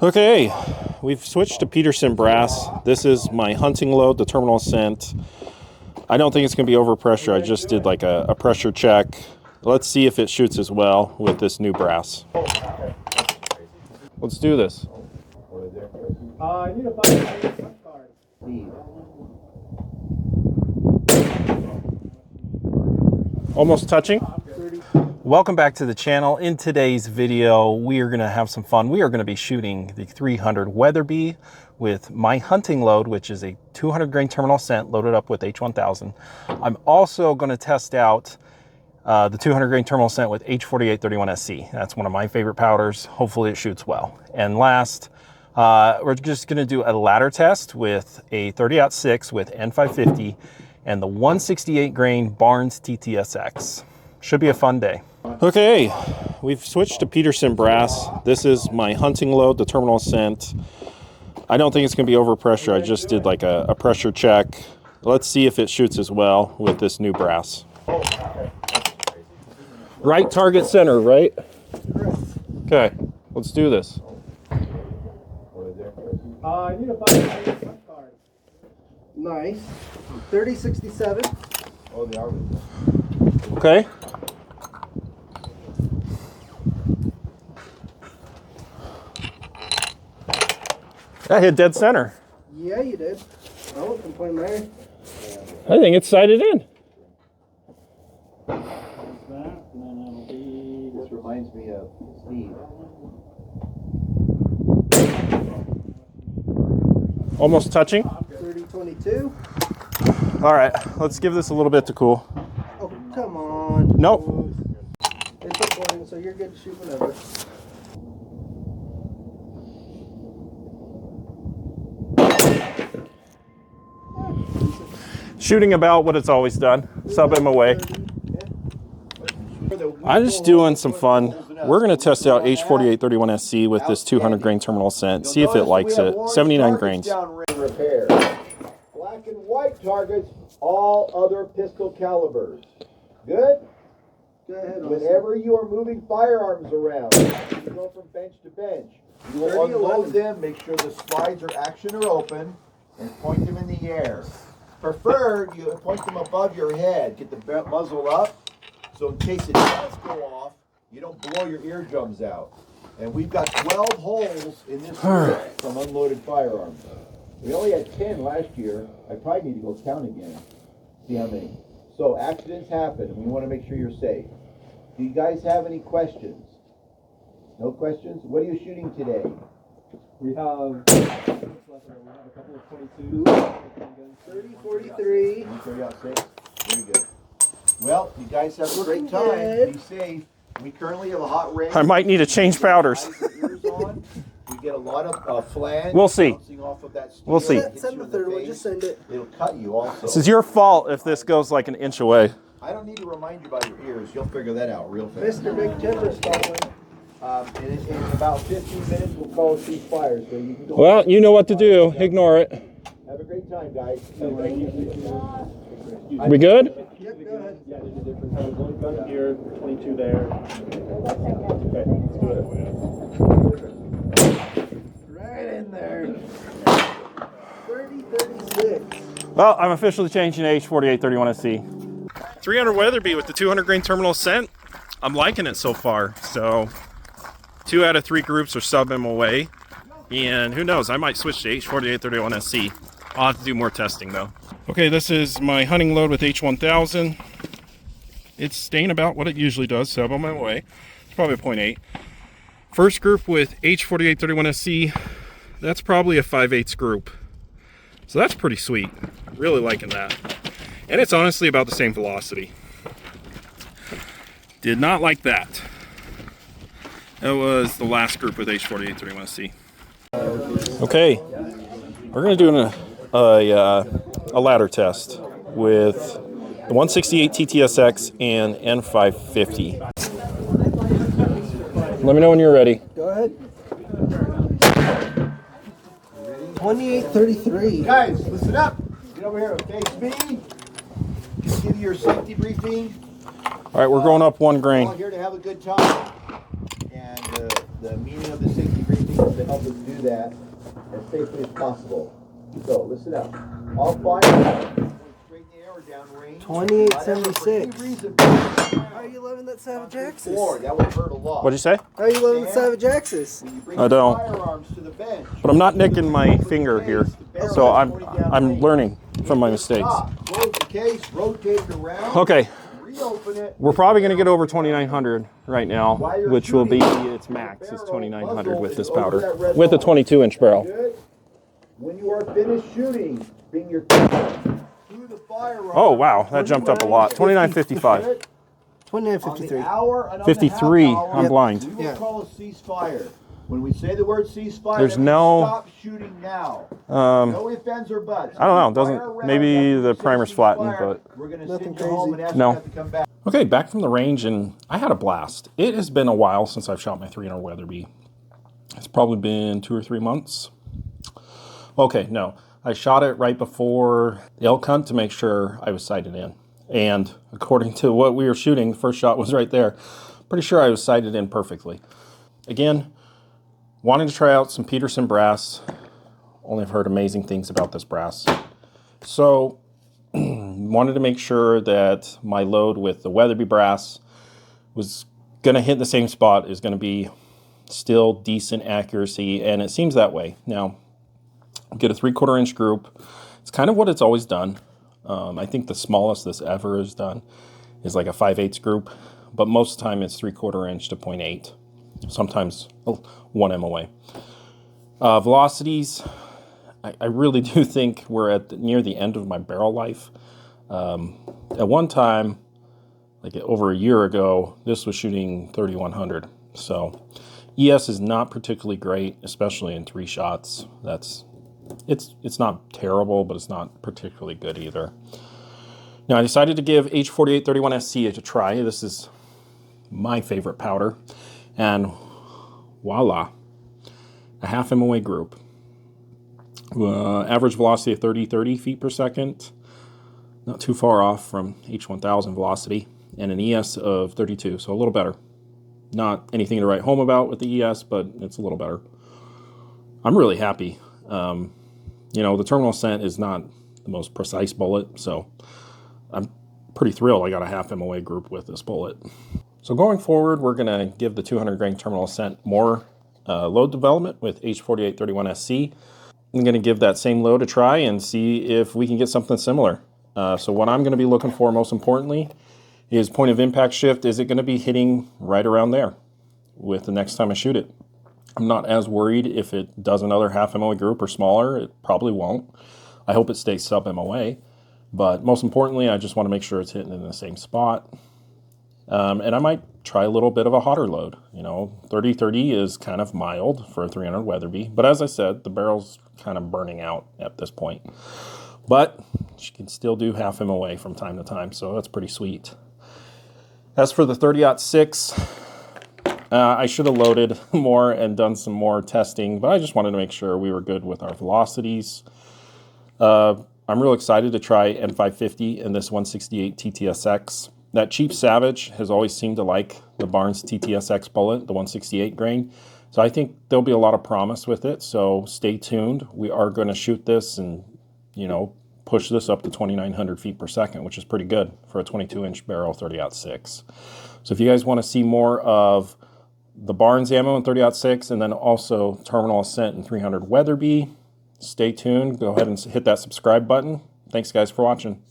Okay, we've switched to Peterson brass. This is my hunting load, the Terminal Ascent. I don't think it's going to be overpressure. I just did like a pressure check. Let's see if it shoots as well with this new brass. Let's do this. I need to find a card. Almost touching. Welcome back to the channel. In today's video, we are going to have some fun. We are going to be shooting the 300 Weatherby with my hunting load, which is a 200 grain Terminal Ascent loaded up with H1000. I'm also going to test out the 200 grain Terminal Ascent with H4831SC. That's one of my favorite powders. Hopefully it shoots well. And last, we're just going to do a ladder test with a 30-06 with N550 and the 168 grain Barnes TTSX. Should be a fun day. Okay, we've switched to Peterson brass. This is my hunting load, the Terminal Ascent. I don't think it's going to be overpressure. I just did like a pressure check. Let's see if it shoots as well with this new brass. Right target center, right? Okay, let's do this. I need to find a card. Nice. 3067. Oh, the arm. Okay. That hit dead center. Yeah, you did. I won't complain there. I think it's sighted in. This reminds me of Steve. Almost touching. 3022. All right, let's give this a little bit to cool. Oh, come on. Nope. It's recording, so you're good to shoot whenever. Shooting about what it's always done. Sub him away. I'm just doing some fun. We're going to test out H4831SC with this 200 grain Terminal Ascent. See if it likes it. 79 grains. Repair. Black and white targets, all other pistol calibers. Good? Go ahead. Whenever you are moving firearms around, you go from bench to bench. You will unload them, make sure the slides or action are open, and point them in the air. Preferred, you point them above your head. Get the muzzle up, so in case it does go off, you don't blow your eardrums out. And we've got 12 holes in this grip from unloaded firearms. We only had 10 last year. I probably need to go count again, see how many. So accidents happen, and we want to make sure you're safe. Do you guys have any questions? No questions? What are you shooting today? We have a couple of 22. 3043. 30-06. Very good. Well, you guys have a great time. Be safe. We currently have a hot range. I might need to change powders. We get a lot of flange. We'll see. Off of that steel. We'll see. Send the third one. Just send it. It'll cut you also. This is your fault if this goes like an inch away. I don't need to remind you about your ears. You'll figure that out real fast. Mr. Big Timber's calling. In about 15 minutes, we'll call a ceasefire. So you can go. Well, you know what to do. Ignore it. Have a great time, guys. We good? Yep, go ahead. Yeah, there's a different kind of one gun here, 22 there. Okay, let's do it. Right in there. 3036. Well, I'm officially changing to H4831SC. 300 Weatherby with the 200 grain Terminal Ascent. I'm liking it so far. So 2 out of 3 groups are subbing him away. And who knows, I might switch to H4831SC. I'll have to do more testing though. Okay, this is my hunting load with H1000. It's staying about what it usually does, sub on my way. It's probably a 0.8. First group with H4831SC, that's probably a 5/8 group. So that's pretty sweet. Really liking that. And it's honestly about the same velocity. Did not like that. That was the last group with H4831SC. Okay, we're gonna do a ladder test with the 168 TTSX and N550. Let me know when you're ready. Go ahead. 2833. Guys, listen up. Get over here, okay? Speed. Just give you your safety briefing. All right, we're going up 1 grain. We're all here to have a good time. And the meaning of the safety briefing to help us do that as safely as possible. So listen up. All fire straighten the arrow down range. 2876. How are you loving that Savage Axis? That would hurt a lot. What'd you say? How are you loving the Savage Axis? When you bring I the don't. firearms to the bench, But I'm not nicking my finger here, so I'm learning from my mistakes. close the case, rotate it around, Okay, reopen it. we're probably going to get over 2,900 right now, which will be its max. It's 2,900 with this powder, with a 22-inch barrel. Good. When you are finished shooting, bring your through the firearm. Oh wow, that jumped up a lot. 29.55. 2953. 53. I'm blind. We will call a ceasefire. When we say the word ceasefire, There's that means no- stop shooting now. No ifs, ands, or buts. I don't know. Fire Doesn't around maybe after the we say primer's flattened, ceasefire, but we're gonna Nothing send you home and ask No. you not to come back. okay. Back from the range, and I had a blast. It has been a while since I've shot my 300 Weatherby. It's probably been 2 or 3 months. Okay, no, I shot it right before the elk hunt to make sure I was sighted in. And according to what we were shooting, the first shot was right there. Pretty sure I was sighted in perfectly. Again, wanting to try out some Peterson brass. Only have heard amazing things about this brass. So, wanted to make sure that my load with the Weatherby brass was going to hit the same spot, is going to be still decent accuracy, and it seems that way. Now, get a 3/4 inch group. It's kind of what it's always done. I think the smallest this ever has done is like a 5/8 group, but most of the time it's 3/4 inch to 0.8. Sometimes 1 MOA. Velocities, I really do think we're near the end of my barrel life. At one time, like over a year ago, this was shooting 3,100. So ES is not particularly great, especially in 3 shots. It's not terrible, but it's not particularly good either. Now I decided to give H4831SC a try. This is my favorite powder, and voila, a half MOA group. Average velocity of 30 feet per second, not too far off from H1000 velocity, and an ES of 32, so a little better. Not anything to write home about with the ES, but it's a little better. I'm really happy. You know, the Terminal Ascent is not the most precise bullet, so I'm pretty thrilled I got a half MOA group with this bullet. So going forward, we're going to give the 200 grain Terminal Ascent more load development with H4831SC. I'm going to give that same load a try and see if we can get something similar. So what I'm going to be looking for most importantly is point of impact shift. Is it going to be hitting right around there with the next time I shoot it? I'm not as worried if it does another half MOA group or smaller. It probably won't. I hope it stays sub MOA. But most importantly, I just want to make sure it's hitting in the same spot. And I might try a little bit of a hotter load. You know, 30-30 is kind of mild for a 300 Weatherby. But as I said, the barrel's kind of burning out at this point. But you can still do half MOA from time to time, so that's pretty sweet. As for the 30-06, I should have loaded more and done some more testing, but I just wanted to make sure we were good with our velocities. I'm real excited to try M550 and this 168 TTSX. That cheap Savage has always seemed to like the Barnes TTSX bullet, the 168 grain. So I think there'll be a lot of promise with it, so stay tuned. We are going to shoot this and, you know, push this up to 2,900 feet per second, which is pretty good for a 22-inch barrel 30-06. So if you guys want to see more of the Barnes ammo in 30-06 and then also Terminal Ascent and 300 Weatherby, stay tuned. Go ahead and hit that subscribe button. Thanks, guys, for watching.